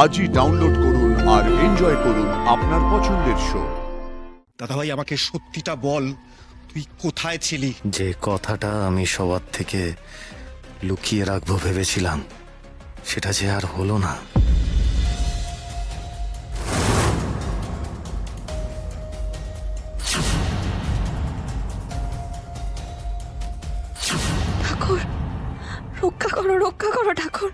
আজই ডাউনলোড করুন আর এনজয় করুন আপনার পছন্দের শো। দাদাভাই আমাকে সত্যিটা বল, তুই কোথায় ছিলি? যে কথাটা আমি সবার থেকে লুকিয়ে রাখবো ভেবেছিলাম, সেটা যে আর হলো না। ঠাকুর, রক্ষা করো, রক্ষা করো ঠাকুর।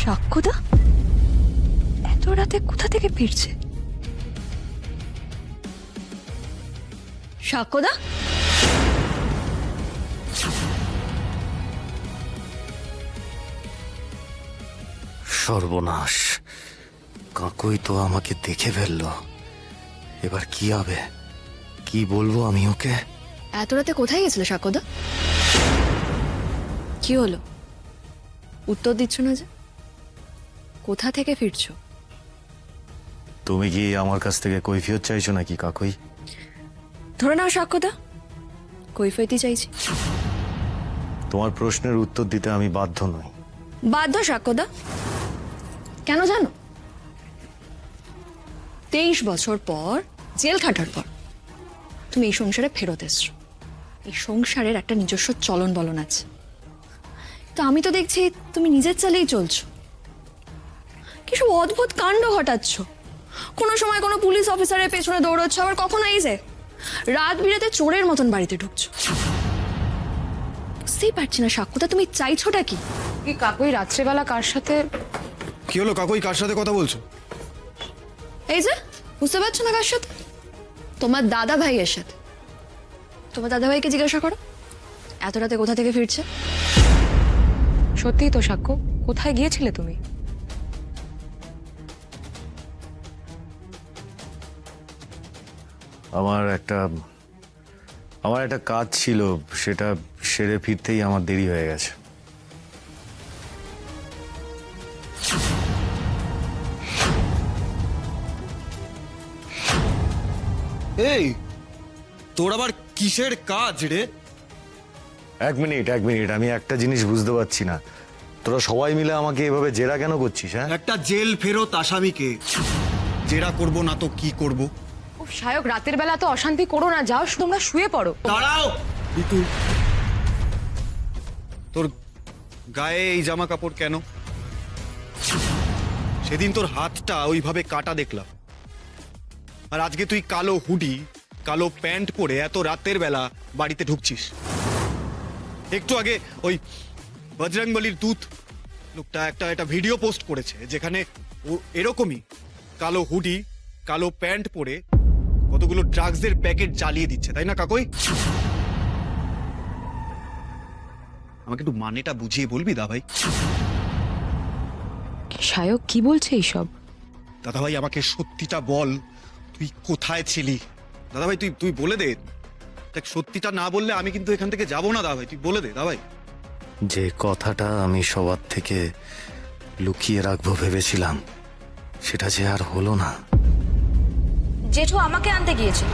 সাক্ষ্যদা এত রাতে কোথা থেকে ফিরছে? সাক্ষ্যদা, সর্বনাশ, কাকুই তো আমাকে দেখে ফেললো। এবার কি হবে? কি বলবো আমি ওকে? এত রাতে কোথায় গেছিলে সাক্ষ্যদা? কি হলো, উত্তর দিচ্ছ না যে? কোথা থেকে ফিরছো? তুমি কি আমার কাছ থেকে কৈফিয়ত চাইছো নাকি কাকুই? ধরে নাও সাক্ষ্যদা, কৈফিয়তই চাইছি। তোমার প্রশ্নের উত্তর দিতে আমি বাধ্য নই। বাধ্য সাক্ষ্যদা। কেন জানো? 23 বছর পর জেল খাটার পর তুমি এই সংসারে ফেরত এসছো। এই সংসারের একটা নিজস্ব চলন বলন আছে, তো আমি তো দেখছি তুমি নিজের চালেই চলছো। কিছু অদ্ভুত কাণ্ড ঘটাচ্ছ। কোনো সময় কোনো পুলিশ অফিসারের পেছনে দৌড়চ্ছ, আবার কখনো এই যে রাত বিরাতে চোরের মতন বাড়িতে ঢুকছো। বুঝতেই পারছি না সাক্ষ্যদা, তুমি চাইছোটা কি? কি কাকুই রাত্রেবেলা কার সাথে? কি হলো কাকুই, কার সাথে কথা বলছো? এই যে বুঝতে পারছো না কার সাথে? তোমার দাদা ভাইয়ের সাথে। তোমার দাদা ভাইকে জিজ্ঞাসা করো এত রাতে কোথা থেকে ফিরছে। সত্যিই তো সাক্ষ্য, কোথায় গিয়েছিলে তুমি? আমার একটা কাজ ছিল, সেটা সেরে ফিরতেই আমার দেরি হয়ে গেছে। এই তোর আবার কিসের কাজ রে? এক মিনিট, আমি একটা জিনিস বুঝতে পারছি না। তোরা সবাই মিলে আমাকে এভাবে জেরা কেন করছিস? হ্যাঁ, একটা জেল ফেরত আসামিকে জেরা করব না তো কি করব? ও সায়ক, রাতের বেলা তো অশান্তি করো না, যাও তোমরা শুয়ে পড়ো। দাঁড়াও ঋতু, তোর গায়ে এই জামা কাপড় কেন? সেদিন তোর হাতটা ওইভাবে কাটা দেখলাম, আর আজকে তুই কালো হুডি কালো প্যান্ট পরে এত রাতের বেলা বাড়িতে ঢুকছিস। একটু আগে ওই বজরংবলীর দূত লোকটা একটা ভিডিও পোস্ট করেছে, যেখানে ও এরকমই কালো হুডি কালো প্যান্ট পরে কতগুলো ড্রাগসের প্যাকেট জ্বালিয়ে দিচ্ছে, তাই না কাকই? আমাকে একটু মানেটা বুঝিয়ে বলবি দা ভাই? সায়ক কি বলছে এইসব? দাদা ভাই আমাকে সত্যিটা বল, তুই কোথায় ছিলি? দাদা ভাই তুই বলে দে। দেখ, সত্যিটা না বললে আমি কিন্তু এখান থেকে যাবো না। দাদা ভাই তুই বলে দে। দাদা ভাই, যে কথাটা আমি সবার থেকে লুকিয়ে রাখবো ভেবেছিলাম, সেটা যে আর হলো না। জেঠু আমাকে আনতে গিয়েছিল।